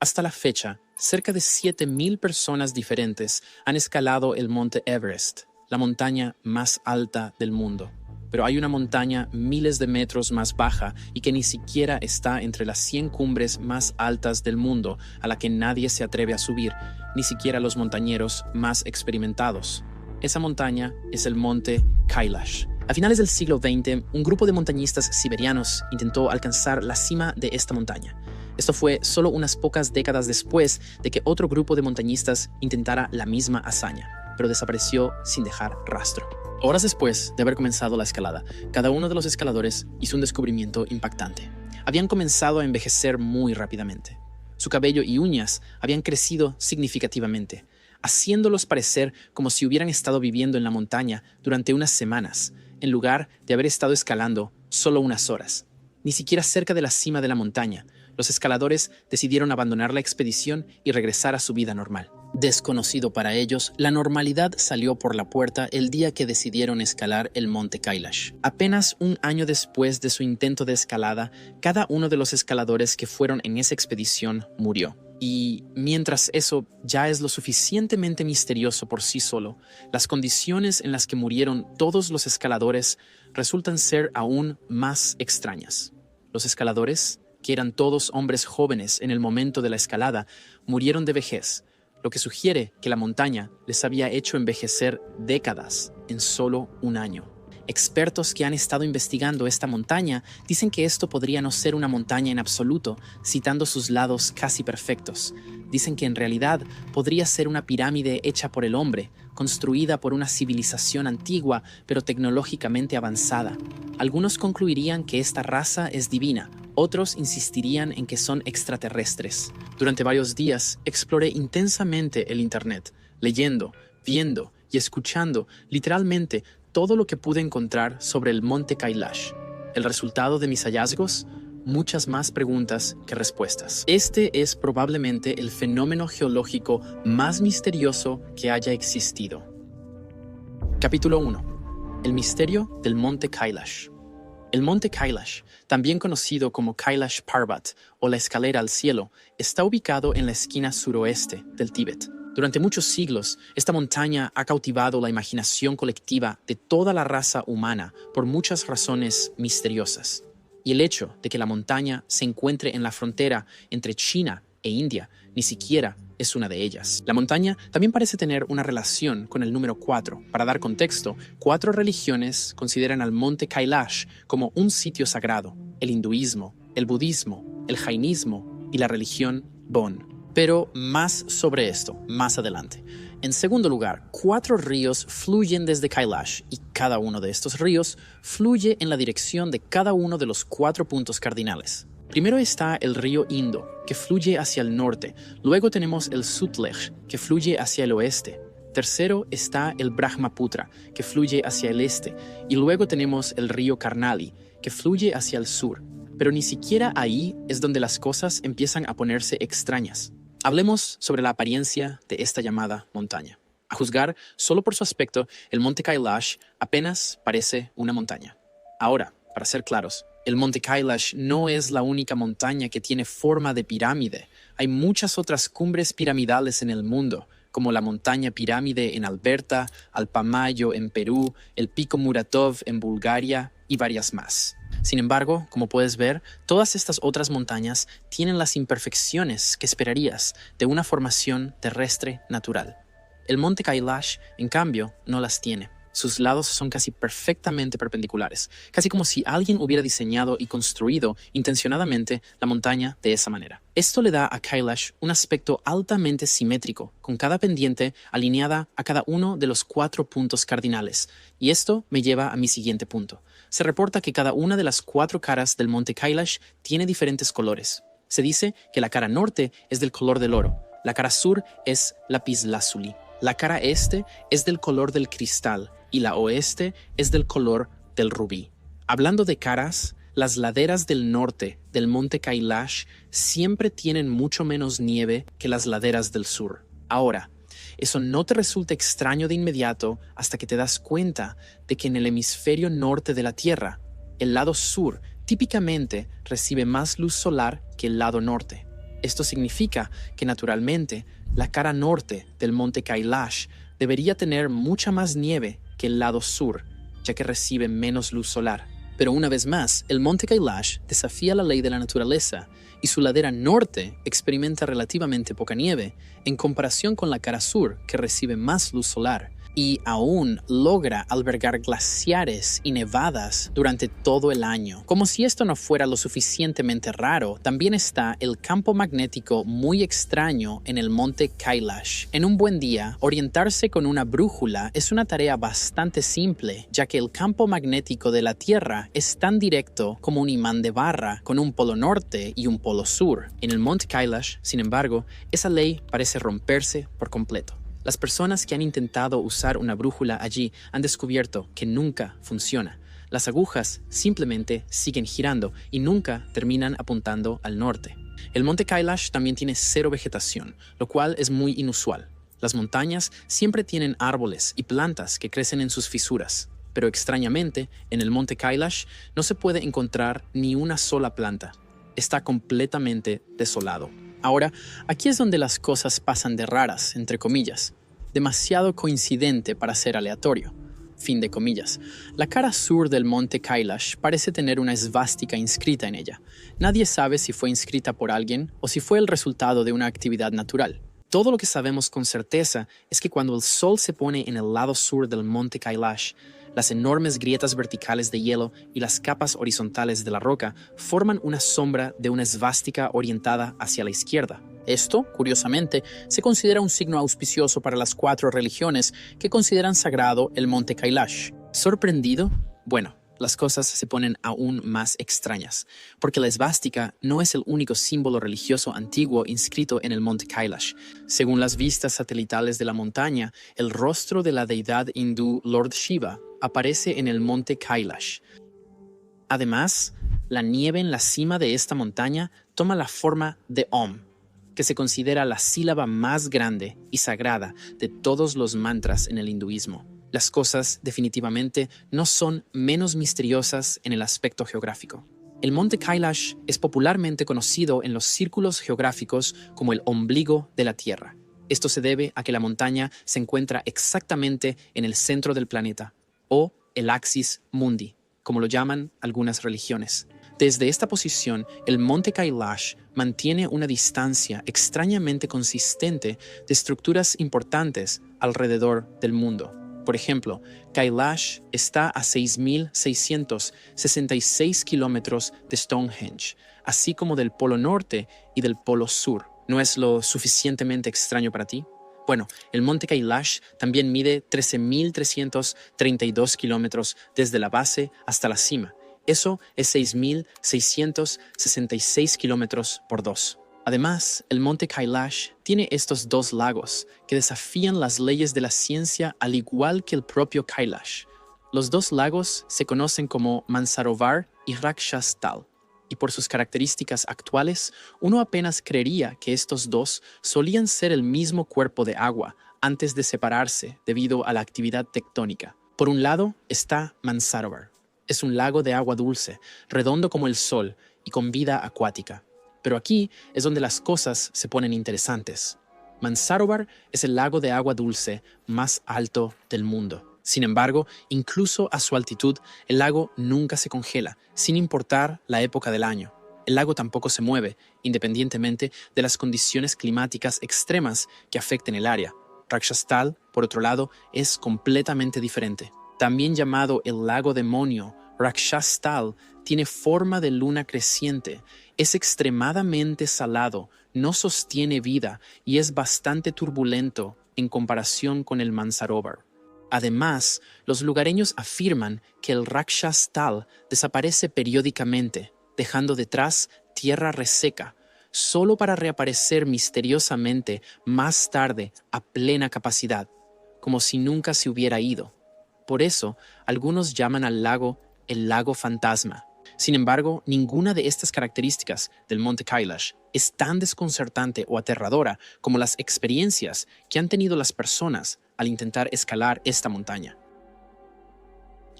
Hasta la fecha, cerca de 7.000 personas diferentes han escalado el monte Everest, la montaña más alta del mundo. Pero hay una montaña miles de metros más baja y que ni siquiera está entre las 100 cumbres más altas del mundo, a la que nadie se atreve a subir, ni siquiera los montañeros más experimentados. Esa montaña es el monte Kailash. A finales del siglo XX, un grupo de montañistas siberianos intentó alcanzar la cima de esta montaña. Esto fue solo unas pocas décadas después de que otro grupo de montañistas intentara la misma hazaña, pero desapareció sin dejar rastro. Horas después de haber comenzado la escalada, cada uno de los escaladores hizo un descubrimiento impactante. Habían comenzado a envejecer muy rápidamente. Su cabello y uñas habían crecido significativamente, haciéndolos parecer como si hubieran estado viviendo en la montaña durante unas semanas, en lugar de haber estado escalando solo unas horas. Ni siquiera cerca de la cima de la montaña, los escaladores decidieron abandonar la expedición y regresar a su vida normal. Desconocido para ellos, la normalidad salió por la puerta el día que decidieron escalar el monte Kailash. Apenas un año después de su intento de escalada, cada uno de los escaladores que fueron en esa expedición murió. Y mientras eso ya es lo suficientemente misterioso por sí solo, las condiciones en las que murieron todos los escaladores resultan ser aún más extrañas. Los escaladores, que eran todos hombres jóvenes en el momento de la escalada, murieron de vejez, lo que sugiere que la montaña les había hecho envejecer décadas en solo un año. Expertos que han estado investigando esta montaña dicen que esto podría no ser una montaña en absoluto, citando sus lados casi perfectos. Dicen que en realidad podría ser una pirámide hecha por el hombre, construida por una civilización antigua pero tecnológicamente avanzada. Algunos concluirían que esta raza es divina, otros insistirían en que son extraterrestres. Durante varios días exploré intensamente el Internet, leyendo, viendo y escuchando literalmente todo lo que pude encontrar sobre el monte Kailash. El resultado de mis hallazgos: muchas más preguntas que respuestas. Este es probablemente el fenómeno geológico más misterioso que haya existido. Capítulo 1. El misterio del monte Kailash. El monte Kailash, también conocido como Kailash Parbat o la escalera al cielo, está ubicado en la esquina suroeste del Tíbet. Durante muchos siglos, esta montaña ha cautivado la imaginación colectiva de toda la raza humana por muchas razones misteriosas. Y el hecho de que la montaña se encuentre en la frontera entre China e India ni siquiera es una de ellas. La montaña también parece tener una relación con el número 4. Para dar contexto, 4 religiones consideran al monte Kailash como un sitio sagrado: el hinduismo, el budismo, el jainismo y la religión Bon. Pero más sobre esto, más adelante. En segundo lugar, 4 ríos fluyen desde Kailash y cada uno de estos ríos fluye en la dirección de cada uno de los 4 puntos cardinales. Primero está el río Indo, que fluye hacia el norte. Luego tenemos el Sutlej, que fluye hacia el oeste. Tercero está el Brahmaputra, que fluye hacia el este. Y luego tenemos el río Karnali, que fluye hacia el sur. Pero ni siquiera ahí es donde las cosas empiezan a ponerse extrañas. Hablemos sobre la apariencia de esta llamada montaña. A juzgar solo por su aspecto, el monte Kailash apenas parece una montaña. Ahora, para ser claros, el monte Kailash no es la única montaña que tiene forma de pirámide. Hay muchas otras cumbres piramidales en el mundo, como la montaña pirámide en Alberta, Alpamayo en Perú, el pico Muratov en Bulgaria y varias más. Sin embargo, como puedes ver, todas estas otras montañas tienen las imperfecciones que esperarías de una formación terrestre natural. El monte Kailash, en cambio, no las tiene. Sus lados son casi perfectamente perpendiculares, casi como si alguien hubiera diseñado y construido intencionadamente la montaña de esa manera. Esto le da a Kailash un aspecto altamente simétrico, con cada pendiente alineada a cada uno de los 4 puntos cardinales. Y esto me lleva a mi siguiente punto. Se reporta que cada una de las 4 caras del monte Kailash tiene diferentes colores. Se dice que la cara norte es del color del oro, la cara sur es lapislázuli, la cara este es del color del cristal y la oeste es del color del rubí. Hablando de caras, las laderas del norte del monte Kailash siempre tienen mucho menos nieve que las laderas del sur. Ahora, eso no te resulta extraño de inmediato hasta que te das cuenta de que en el hemisferio norte de la Tierra, el lado sur típicamente recibe más luz solar que el lado norte. Esto significa que naturalmente la cara norte del monte Kailash debería tener mucha más nieve que el lado sur, ya que recibe menos luz solar. Pero una vez más, el monte Kailash desafía la ley de la naturaleza y su ladera norte experimenta relativamente poca nieve en comparación con la cara sur, que recibe más luz solar y aún logra albergar glaciares y nevadas durante todo el año. Como si esto no fuera lo suficientemente raro, también está el campo magnético muy extraño en el monte Kailash. En un buen día, orientarse con una brújula es una tarea bastante simple, ya que el campo magnético de la Tierra es tan directo como un imán de barra, con un polo norte y un polo sur. En el monte Kailash, sin embargo, esa ley parece romperse por completo. Las personas que han intentado usar una brújula allí han descubierto que nunca funciona. Las agujas simplemente siguen girando y nunca terminan apuntando al norte. El monte Kailash también tiene cero vegetación, lo cual es muy inusual. Las montañas siempre tienen árboles y plantas que crecen en sus fisuras, pero extrañamente, en el monte Kailash no se puede encontrar ni una sola planta. Está completamente desolado. Ahora, aquí es donde las cosas pasan de raras, entre comillas. Demasiado coincidente para ser aleatorio. Fin de comillas. La cara sur del monte Kailash parece tener una esvástica inscrita en ella. Nadie sabe si fue inscrita por alguien o si fue el resultado de una actividad natural. Todo lo que sabemos con certeza es que cuando el sol se pone en el lado sur del monte Kailash, las enormes grietas verticales de hielo y las capas horizontales de la roca forman una sombra de una esvástica orientada hacia la izquierda. Esto, curiosamente, se considera un signo auspicioso para las 4 religiones que consideran sagrado el monte Kailash. ¿Sorprendido? Bueno, las cosas se ponen aún más extrañas, porque la esvástica no es el único símbolo religioso antiguo inscrito en el monte Kailash. Según las vistas satelitales de la montaña, el rostro de la deidad hindú Lord Shiva aparece en el monte Kailash. Además, la nieve en la cima de esta montaña toma la forma de Om, que se considera la sílaba más grande y sagrada de todos los mantras en el hinduismo. Las cosas definitivamente no son menos misteriosas en el aspecto geográfico. El monte Kailash es popularmente conocido en los círculos geográficos como el ombligo de la Tierra. Esto se debe a que la montaña se encuentra exactamente en el centro del planeta, o el Axis Mundi, como lo llaman algunas religiones. Desde esta posición, el monte Kailash mantiene una distancia extrañamente consistente de estructuras importantes alrededor del mundo. Por ejemplo, Kailash está a 6.666 kilómetros de Stonehenge, así como del Polo Norte y del Polo Sur. ¿No es lo suficientemente extraño para ti? Bueno, el monte Kailash también mide 13.332 kilómetros desde la base hasta la cima. Eso es 6.666 kilómetros por 2. Además, el monte Kailash tiene estos 2 lagos que desafían las leyes de la ciencia al igual que el propio Kailash. Los 2 lagos se conocen como Mansarovar y Rakshastal, y por sus características actuales, uno apenas creería que estos 2 solían ser el mismo cuerpo de agua antes de separarse debido a la actividad tectónica. Por un lado está Mansarovar. Es un lago de agua dulce, redondo como el sol y con vida acuática. Pero aquí es donde las cosas se ponen interesantes. Mansarovar es el lago de agua dulce más alto del mundo. Sin embargo, incluso a su altitud, el lago nunca se congela, sin importar la época del año. El lago tampoco se mueve, independientemente de las condiciones climáticas extremas que afecten el área. Rakshastal, por otro lado, es completamente diferente. También llamado el lago demonio, Rakshastal tiene forma de luna creciente, es extremadamente salado, no sostiene vida y es bastante turbulento en comparación con el Mansarovar. Además, los lugareños afirman que el Rakshastal desaparece periódicamente, dejando detrás tierra reseca, solo para reaparecer misteriosamente más tarde a plena capacidad, como si nunca se hubiera ido. Por eso, algunos llaman al lago el lago fantasma. Sin embargo, ninguna de estas características del monte Kailash es tan desconcertante o aterradora como las experiencias que han tenido las personas al intentar escalar esta montaña.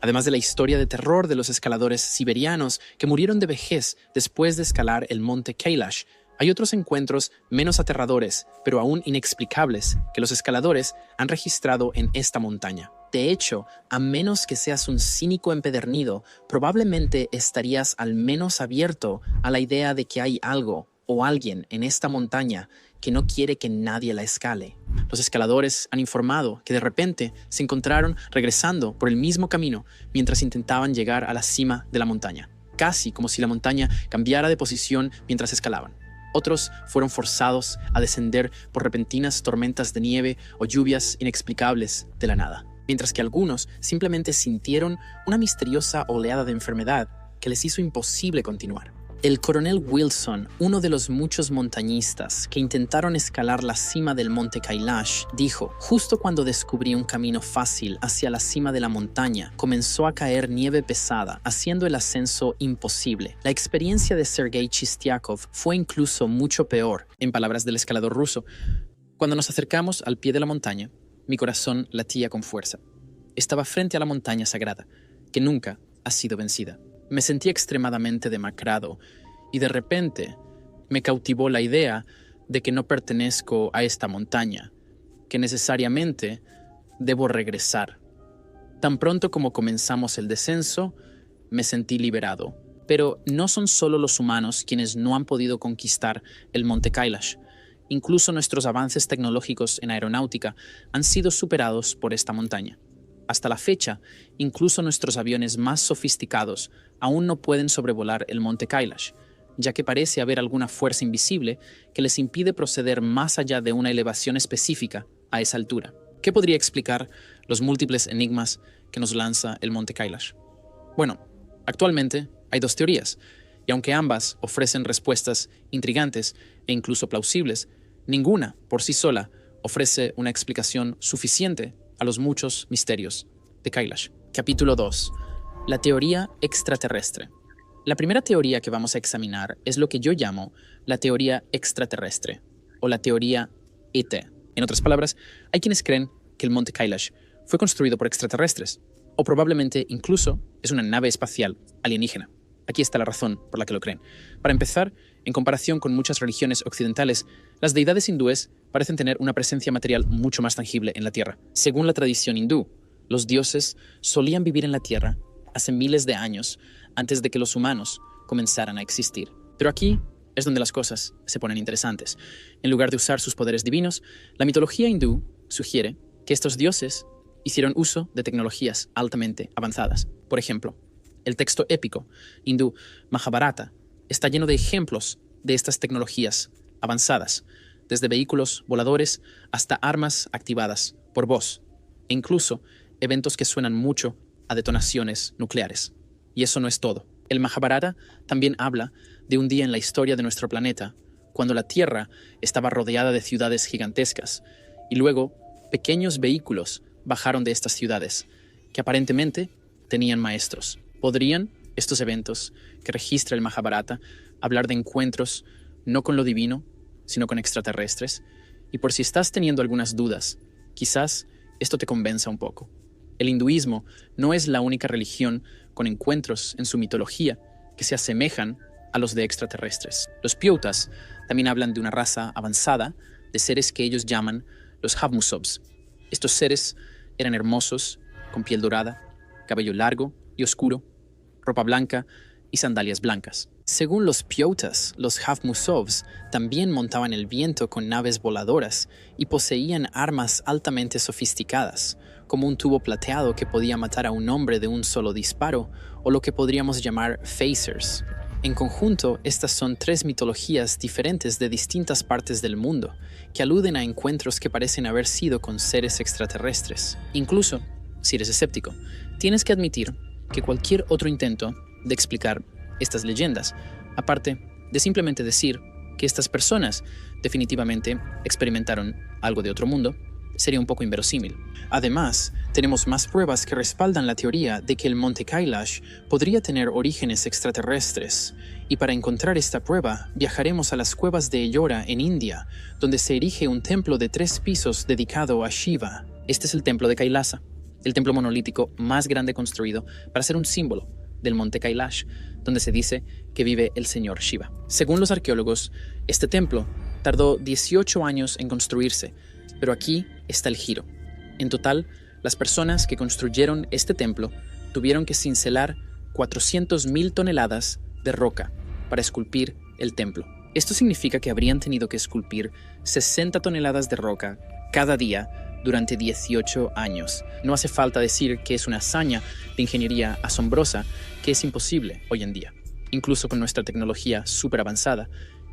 Además de la historia de terror de los escaladores siberianos que murieron de vejez después de escalar el monte Kailash, Hay otros encuentros menos aterradores, pero aún inexplicables, que los escaladores han registrado en esta montaña. De hecho, a menos que seas un cínico empedernido, probablemente estarías al menos abierto a la idea de que hay algo o alguien en esta montaña que no quiere que nadie la escale. Los escaladores han informado que de repente se encontraron regresando por el mismo camino mientras intentaban llegar a la cima de la montaña, casi como si la montaña cambiara de posición mientras escalaban. Otros fueron forzados a descender por repentinas tormentas de nieve o lluvias inexplicables de la nada, mientras que algunos simplemente sintieron una misteriosa oleada de enfermedad que les hizo imposible continuar. El coronel Wilson, uno de los muchos montañistas que intentaron escalar la cima del monte Kailash, dijo: justo cuando descubrí un camino fácil hacia la cima de la montaña, comenzó a caer nieve pesada, haciendo el ascenso imposible. La experiencia de Sergei Chistiakov fue incluso mucho peor. En palabras del escalador ruso, cuando nos acercamos al pie de la montaña, mi corazón latía con fuerza. Estaba frente a la montaña sagrada, que nunca ha sido vencida. Me sentí extremadamente demacrado y de repente me cautivó la idea de que no pertenezco a esta montaña, que necesariamente debo regresar. Tan pronto como comenzamos el descenso, me sentí liberado. Pero no son solo los humanos quienes no han podido conquistar el monte Kailash. Incluso nuestros avances tecnológicos en aeronáutica han sido superados por esta montaña. Hasta la fecha, incluso nuestros aviones más sofisticados aún no pueden sobrevolar el monte Kailash, ya que parece haber alguna fuerza invisible que les impide proceder más allá de una elevación específica a esa altura. ¿Qué podría explicar los múltiples enigmas que nos lanza el monte Kailash? Bueno, actualmente hay dos teorías, y aunque ambas ofrecen respuestas intrigantes e incluso plausibles, ninguna por sí sola ofrece una explicación suficiente a los muchos misterios de Kailash. Capítulo 2. La teoría extraterrestre. La primera teoría que vamos a examinar es lo que yo llamo la teoría extraterrestre, o la teoría ET. En otras palabras, hay quienes creen que el monte Kailash fue construido por extraterrestres, o probablemente incluso es una nave espacial alienígena. Aquí está la razón por la que lo creen. Para empezar, en comparación con muchas religiones occidentales, las deidades hindúes parecen tener una presencia material mucho más tangible en la Tierra. Según la tradición hindú, los dioses solían vivir en la Tierra hace miles de años antes de que los humanos comenzaran a existir. Pero aquí es donde las cosas se ponen interesantes. En lugar de usar sus poderes divinos, la mitología hindú sugiere que estos dioses hicieron uso de tecnologías altamente avanzadas. Por ejemplo, el texto épico hindú Mahabharata está lleno de ejemplos de estas tecnologías avanzadas, desde vehículos voladores hasta armas activadas por voz, e incluso eventos que suenan mucho a detonaciones nucleares. Y eso no es todo. El Mahabharata también habla de un día en la historia de nuestro planeta, cuando la Tierra estaba rodeada de ciudades gigantescas, y luego pequeños vehículos bajaron de estas ciudades, que aparentemente tenían maestros. ¿Podrían estos eventos que registra el Mahabharata hablar de encuentros no con lo divino, sino con extraterrestres? Y por si estás teniendo algunas dudas, quizás esto te convenza un poco. El hinduismo no es la única religión con encuentros en su mitología que se asemejan a los de extraterrestres. Los piyutas también hablan de una raza avanzada de seres que ellos llaman los Havmusovs. Estos seres eran hermosos, con piel dorada, cabello largo y oscuro, ropa blanca y sandalias blancas. Según los piyutas, los Havmusovs también montaban el viento con naves voladoras y poseían armas altamente sofisticadas, como un tubo plateado que podía matar a un hombre de un solo disparo, o lo que podríamos llamar phasers. En conjunto, estas son tres mitologías diferentes de distintas partes del mundo, que aluden a encuentros que parecen haber sido con seres extraterrestres. Incluso, si eres escéptico, tienes que admitir que cualquier otro intento de explicar estas leyendas, aparte de simplemente decir que estas personas definitivamente experimentaron algo de otro mundo, sería un poco inverosímil. Además, tenemos más pruebas que respaldan la teoría de que el monte Kailash podría tener orígenes extraterrestres, y para encontrar esta prueba viajaremos a las cuevas de Ellora en India, donde se erige un templo de 3 pisos dedicado a Shiva. Este es el templo de Kailasa, el templo monolítico más grande construido para ser un símbolo del monte Kailash. donde se dice que vive el señor Shiva. Según los arqueólogos, este templo tardó 18 años en construirse, pero aquí está el giro. En total, las personas que construyeron este templo tuvieron que cincelar 400.000 toneladas de roca para esculpir el templo. Esto significa que habrían tenido que esculpir 60 toneladas de roca cada día durante 18 años. No hace falta decir que es una hazaña de ingeniería asombrosa que es imposible hoy en día, incluso con nuestra tecnología súper avanzada,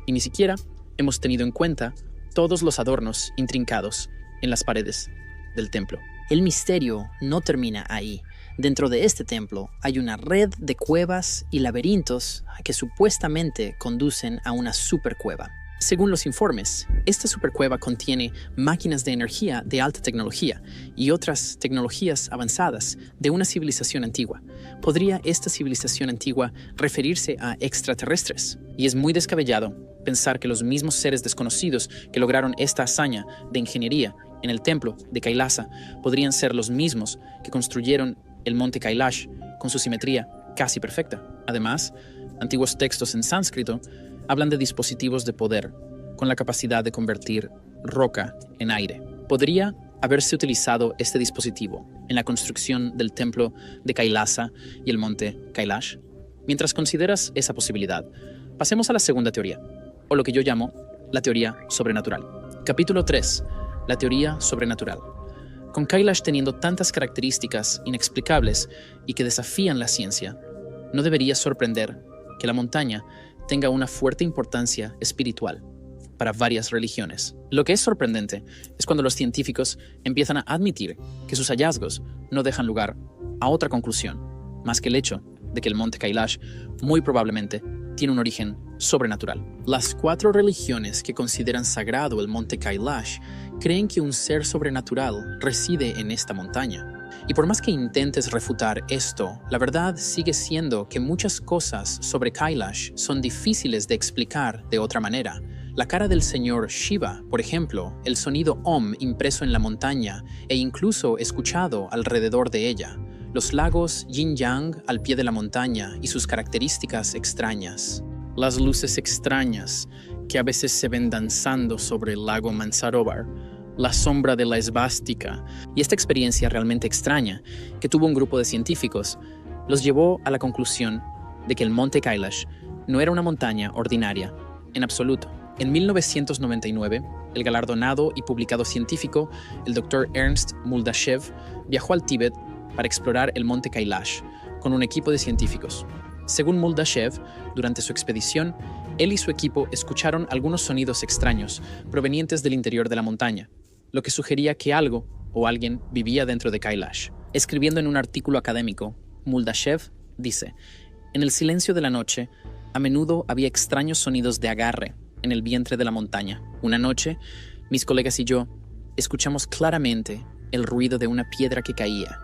y ni siquiera hemos tenido en cuenta todos los adornos intrincados en las paredes del templo. El misterio no termina ahí. Dentro de este templo hay una red de cuevas y laberintos que supuestamente conducen a una supercueva. Según los informes, esta supercueva contiene máquinas de energía de alta tecnología y otras tecnologías avanzadas de una civilización antigua. ¿Podría esta civilización antigua referirse a extraterrestres? Y es muy descabellado pensar que los mismos seres desconocidos que lograron esta hazaña de ingeniería en el templo de Kailasa podrían ser los mismos que construyeron el monte Kailash con su simetría casi perfecta. Además, antiguos textos en sánscrito hablan de dispositivos de poder con la capacidad de convertir roca en aire. ¿Podría haberse utilizado este dispositivo en la construcción del templo de Kailasa y el monte Kailash? Mientras consideras esa posibilidad, pasemos a la segunda teoría, o lo que yo llamo la teoría sobrenatural. Capítulo 3. La teoría sobrenatural. Con Kailash teniendo tantas características inexplicables y que desafían la ciencia, no debería sorprender que la montaña tenga una fuerte importancia espiritual para varias religiones. Lo que es sorprendente es cuando los científicos empiezan a admitir que sus hallazgos no dejan lugar a otra conclusión, más que el hecho de que el monte Kailash muy probablemente tiene un origen sobrenatural. Las 4 religiones que consideran sagrado el monte Kailash creen que un ser sobrenatural reside en esta montaña. Y por más que intentes refutar esto, la verdad sigue siendo que muchas cosas sobre Kailash son difíciles de explicar de otra manera. La cara del señor Shiva, por ejemplo, el sonido Om impreso en la montaña e incluso escuchado alrededor de ella, los lagos Yin-Yang al pie de la montaña y sus características extrañas, las luces extrañas que a veces se ven danzando sobre el lago Mansarovar, la sombra de la esvástica, y esta experiencia realmente extraña que tuvo un grupo de científicos los llevó a la conclusión de que el monte Kailash no era una montaña ordinaria en absoluto. En 1999, el galardonado y publicado científico, el Dr. Ernst Muldashev, viajó al Tíbet para explorar el monte Kailash con un equipo de científicos. Según Muldashev, durante su expedición, él y su equipo escucharon algunos sonidos extraños provenientes del interior de la montaña, lo que sugería que algo o alguien vivía dentro de Kailash. Escribiendo en un artículo académico, Muldashev dice: en el silencio de la noche, a menudo había extraños sonidos de agarre en el vientre de la montaña. Una noche, mis colegas y yo escuchamos claramente el ruido de una piedra que caía,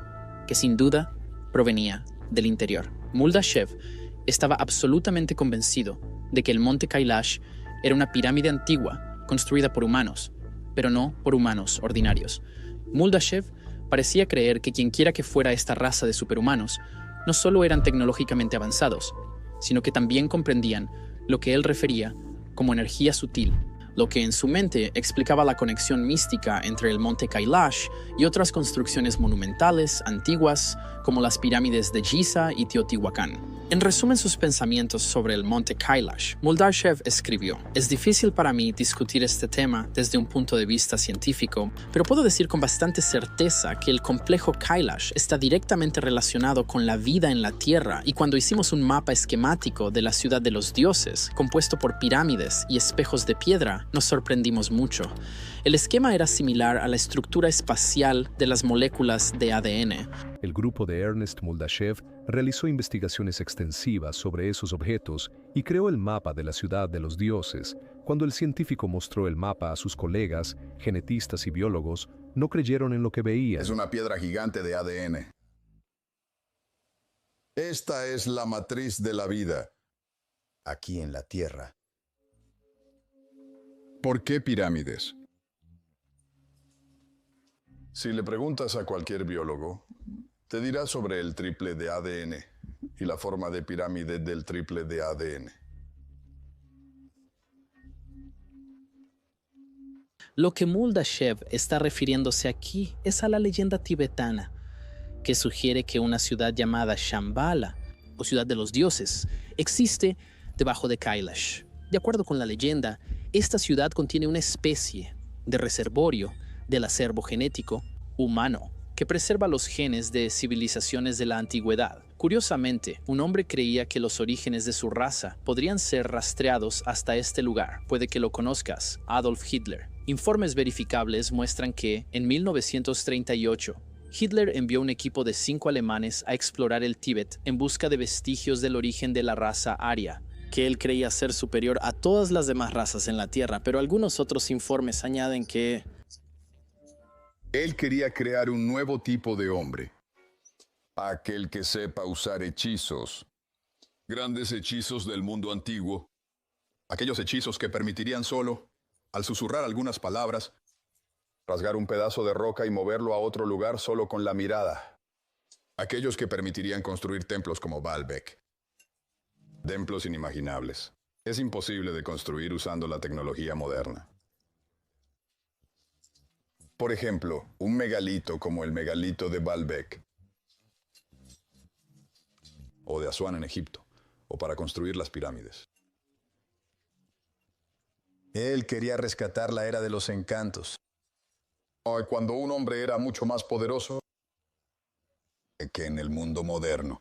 que sin duda provenía del interior. Muldashev estaba absolutamente convencido de que el monte Kailash era una pirámide antigua construida por humanos, pero no por humanos ordinarios. Muldashev parecía creer que quienquiera que fuera esta raza de superhumanos no solo eran tecnológicamente avanzados, sino que también comprendían lo que él refería como energía sutil, lo que en su mente explicaba la conexión mística entre el monte Kailash y otras construcciones monumentales antiguas como las pirámides de Giza y Teotihuacán. En resumen sus pensamientos sobre el monte Kailash, Muldashev escribió: es difícil para mí discutir este tema desde un punto de vista científico, pero puedo decir con bastante certeza que el complejo Kailash está directamente relacionado con la vida en la Tierra, y cuando hicimos un mapa esquemático de la ciudad de los dioses, compuesto por pirámides y espejos de piedra, nos sorprendimos mucho. El esquema era similar a la estructura espacial de las moléculas de ADN. El grupo de Ernest Muldashev realizó investigaciones extensivas sobre esos objetos y creó el mapa de la ciudad de los dioses. Cuando el científico mostró el mapa a sus colegas, genetistas y biólogos, no creyeron en lo que veían. Es una piedra gigante de ADN. Esta es la matriz de la vida aquí en la Tierra. ¿Por qué pirámides? Si le preguntas a cualquier biólogo, te dirá sobre el triple de ADN. y la forma de pirámide del triple de ADN. Lo que Muldashev está refiriéndose aquí es a la leyenda tibetana, que sugiere que una ciudad llamada Shambhala, o ciudad de los dioses, existe debajo de Kailash. De acuerdo con la leyenda, esta ciudad contiene una especie de reservorio del acervo genético humano que preserva los genes de civilizaciones de la antigüedad. Curiosamente, un hombre creía que los orígenes de su raza podrían ser rastreados hasta este lugar. Puede que lo conozcas, Adolf Hitler. Informes verificables muestran que, en 1938, Hitler envió un equipo de 5 alemanes a explorar el Tíbet en busca de vestigios del origen de la raza aria, que él creía ser superior a todas las demás razas en la Tierra, pero algunos otros informes añaden que Él quería crear un nuevo tipo de hombre. Aquel que sepa usar hechizos. Grandes hechizos del mundo antiguo. Aquellos hechizos que permitirían solo, al susurrar algunas palabras, rasgar un pedazo de roca y moverlo a otro lugar solo con la mirada. Aquellos que permitirían construir templos como Baalbek. Templos inimaginables. Es imposible de construir usando la tecnología moderna. Por ejemplo, un megalito como el megalito de Baalbek. O de Asuán en Egipto. O para construir las pirámides. Él quería rescatar la era de los encantos. Cuando un hombre era mucho más poderoso que en el mundo moderno.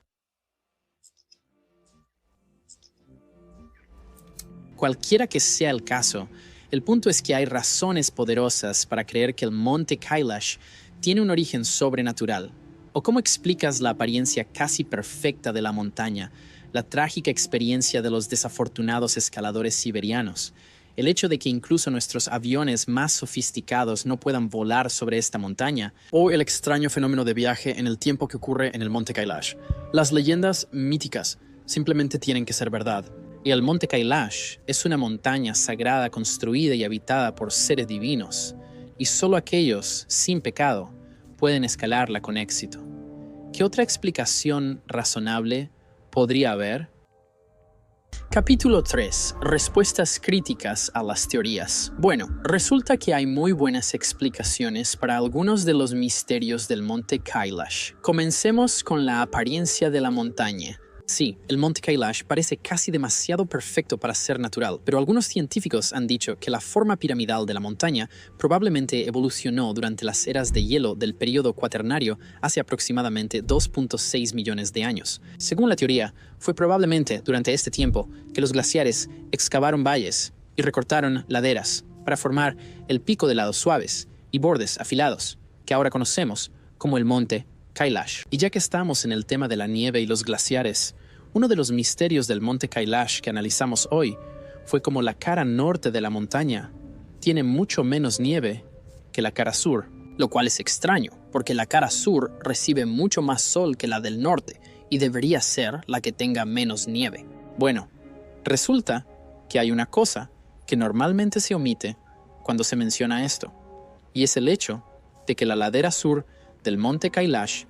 cualquiera que sea el caso, el punto es que hay razones poderosas para creer que el monte Kailash tiene un origen sobrenatural. ¿O cómo explicas la apariencia casi perfecta de la montaña, la trágica experiencia de los desafortunados escaladores siberianos, el hecho de que incluso nuestros aviones más sofisticados no puedan volar sobre esta montaña, o el extraño fenómeno de viaje en el tiempo que ocurre en el monte Kailash? Las leyendas míticas simplemente tienen que ser verdad. Y el monte Kailash es una montaña sagrada construida y habitada por seres divinos, y solo aquellos sin pecado pueden escalarla con éxito. ¿Qué otra explicación razonable podría haber? Capítulo 3. Respuestas críticas a las teorías. Bueno, resulta que hay muy buenas explicaciones para algunos de los misterios del monte Kailash. Comencemos con la apariencia de la montaña. Sí, el monte Kailash parece casi demasiado perfecto para ser natural, pero algunos científicos han dicho que la forma piramidal de la montaña probablemente evolucionó durante las eras de hielo del período cuaternario hace aproximadamente 2.6 millones de años. Según la teoría, fue probablemente durante este tiempo que los glaciares excavaron valles y recortaron laderas para formar el pico de lados suaves y bordes afilados, que ahora conocemos como el monte Kailash. Y ya que estamos en el tema de la nieve y los glaciares, uno de los misterios del monte Kailash que analizamos hoy fue cómo la cara norte de la montaña tiene mucho menos nieve que la cara sur, lo cual es extraño, porque la cara sur recibe mucho más sol que la del norte y debería ser la que tenga menos nieve. Bueno, resulta que hay una cosa que normalmente se omite cuando se menciona esto, y es el hecho de que la ladera sur del monte Kailash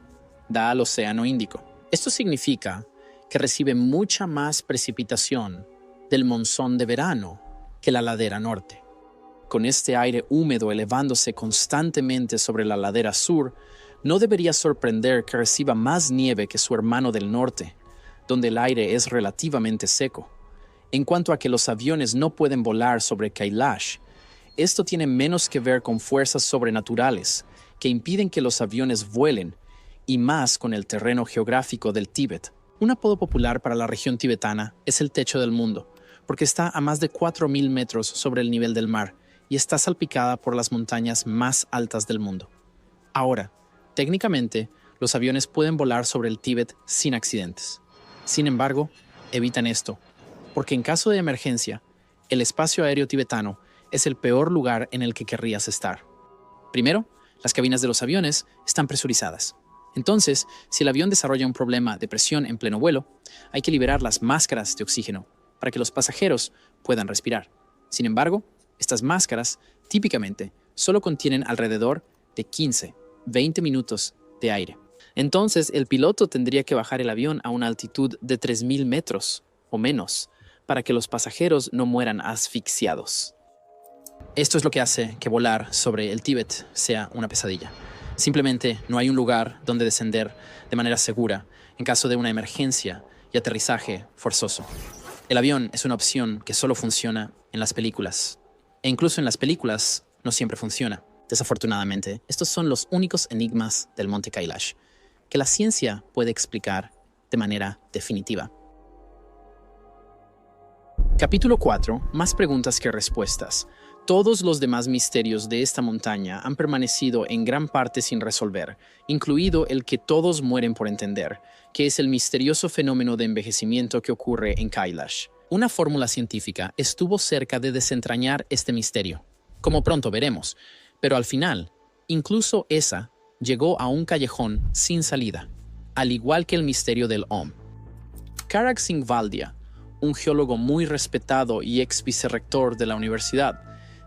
da al Océano Índico. Esto significa que recibe mucha más precipitación del monzón de verano que la ladera norte. Con este aire húmedo elevándose constantemente sobre la ladera sur, no debería sorprender que reciba más nieve que su hermano del norte, donde el aire es relativamente seco. En cuanto a que los aviones no pueden volar sobre Kailash, esto tiene menos que ver con fuerzas sobrenaturales que impiden que los aviones vuelen, y más con el terreno geográfico del Tíbet. Un apodo popular para la región tibetana es el techo del mundo, porque está a más de 4.000 metros sobre el nivel del mar y está salpicada por las montañas más altas del mundo. Ahora, técnicamente, los aviones pueden volar sobre el Tíbet sin accidentes. Sin embargo, evitan esto, porque en caso de emergencia, el espacio aéreo tibetano es el peor lugar en el que querrías estar. Primero, las cabinas de los aviones están presurizadas. Entonces, si el avión desarrolla un problema de presión en pleno vuelo, hay que liberar las máscaras de oxígeno para que los pasajeros puedan respirar. Sin embargo, estas máscaras típicamente solo contienen alrededor de 15-20 minutos de aire. Entonces, el piloto tendría que bajar el avión a una altitud de 3.000 metros o menos para que los pasajeros no mueran asfixiados. Esto es lo que hace que volar sobre el Tíbet sea una pesadilla. Simplemente no hay un lugar donde descender de manera segura en caso de una emergencia y aterrizaje forzoso. El avión es una opción que solo funciona en las películas. E incluso en las películas no siempre funciona. Desafortunadamente, estos son los únicos enigmas del Monte Kailash que la ciencia puede explicar de manera definitiva. Capítulo 4. Más preguntas que respuestas. Todos los demás misterios de esta montaña han permanecido en gran parte sin resolver, incluido el que todos mueren por entender, que es el misterioso fenómeno de envejecimiento que ocurre en Kailash. Una fórmula científica estuvo cerca de desentrañar este misterio, como pronto veremos, pero al final, incluso esa llegó a un callejón sin salida, al igual que el misterio del Om. Karak Singh Valdia, un geólogo muy respetado y ex vicerrector de la universidad,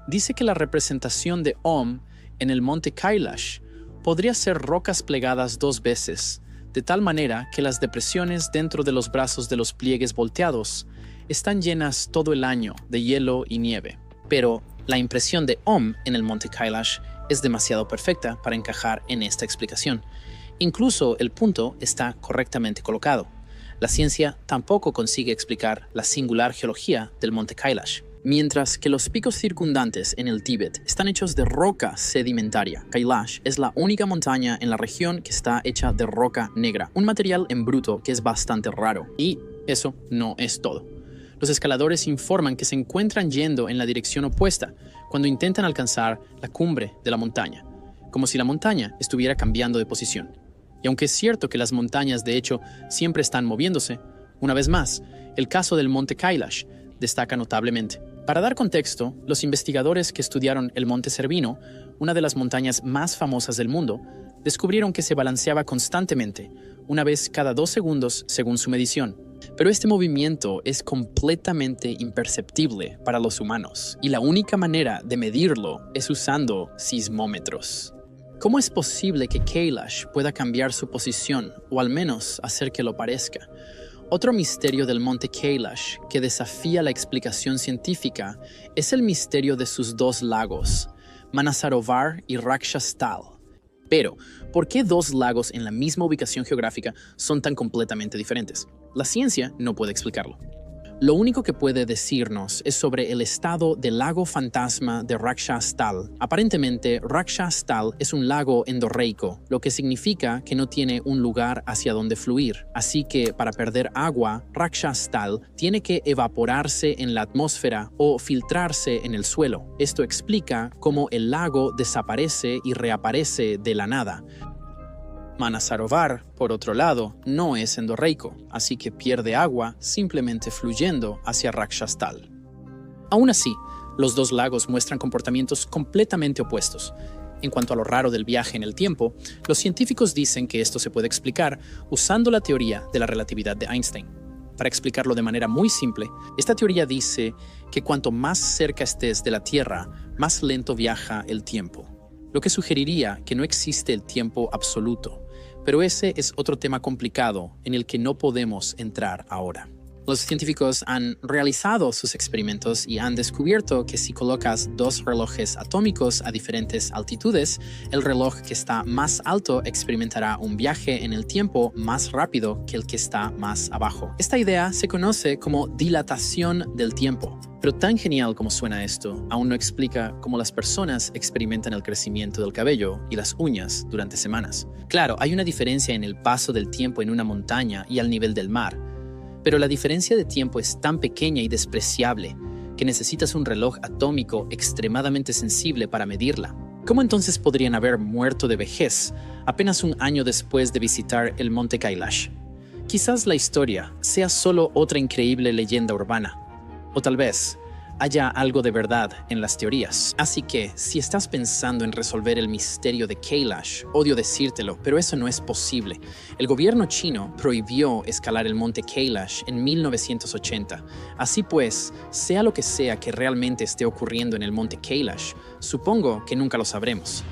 dice que la representación de Om en el monte Kailash podría ser rocas plegadas 2 veces, de tal manera que las depresiones dentro de los brazos de los pliegues volteados están llenas todo el año de hielo y nieve. Pero la impresión de Om en el monte Kailash es demasiado perfecta para encajar en esta explicación. Incluso el punto está correctamente colocado. La ciencia tampoco consigue explicar la singular geología del monte Kailash. Mientras que los picos circundantes en el Tíbet están hechos de roca sedimentaria, Kailash es la única montaña en la región que está hecha de roca negra, un material en bruto que es bastante raro. Y eso no es todo. Los escaladores informan que se encuentran yendo en la dirección opuesta cuando intentan alcanzar la cumbre de la montaña, como si la montaña estuviera cambiando de posición. Y aunque es cierto que las montañas de hecho siempre están moviéndose, una vez más, el caso del monte Kailash destaca notablemente. Para dar contexto, los investigadores que estudiaron el monte Cervino, una de las montañas más famosas del mundo, descubrieron que se balanceaba constantemente, una vez cada 2 segundos según su medición. Pero este movimiento es completamente imperceptible para los humanos, y la única manera de medirlo es usando sismómetros. ¿Cómo es posible que Kailash pueda cambiar su posición, o al menos hacer que lo parezca? Otro misterio del monte Kailash que desafía la explicación científica es el misterio de sus 2 lagos, Manasarovar y Rakshastal. Pero, ¿por qué 2 lagos en la misma ubicación geográfica son tan completamente diferentes? La ciencia no puede explicarlo. Lo único que puede decirnos es sobre el estado del lago fantasma de Rakshastal. Aparentemente, Rakshastal es un lago endorreico, lo que significa que no tiene un lugar hacia donde fluir. Así que, para perder agua, Rakshastal tiene que evaporarse en la atmósfera o filtrarse en el suelo. Esto explica cómo el lago desaparece y reaparece de la nada. Manasarovar, por otro lado, no es endorreico, así que pierde agua simplemente fluyendo hacia Rakshastal. Aún así, los 2 lagos muestran comportamientos completamente opuestos. En cuanto a lo raro del viaje en el tiempo, los científicos dicen que esto se puede explicar usando la teoría de la relatividad de Einstein. Para explicarlo de manera muy simple, esta teoría dice que cuanto más cerca estés de la Tierra, más lento viaja el tiempo, lo que sugeriría que no existe el tiempo absoluto. Pero ese es otro tema complicado en el que no podemos entrar ahora. Los científicos han realizado sus experimentos y han descubierto que si colocas 2 relojes atómicos a diferentes altitudes, el reloj que está más alto experimentará un viaje en el tiempo más rápido que el que está más abajo. Esta idea se conoce como dilatación del tiempo. Pero tan genial como suena esto, aún no explica cómo las personas experimentan el crecimiento del cabello y las uñas durante semanas. Claro, hay una diferencia en el paso del tiempo en una montaña y al nivel del mar, pero la diferencia de tiempo es tan pequeña y despreciable que necesitas un reloj atómico extremadamente sensible para medirla. ¿Cómo entonces podrían haber muerto de vejez apenas un año después de visitar el monte Kailash? Quizás la historia sea solo otra increíble leyenda urbana. O tal vez haya algo de verdad en las teorías. Así que, si estás pensando en resolver el misterio de Kailash, odio decírtelo, pero eso no es posible. El gobierno chino prohibió escalar el monte Kailash en 1980. Así pues, sea lo que sea que realmente esté ocurriendo en el monte Kailash, supongo que nunca lo sabremos.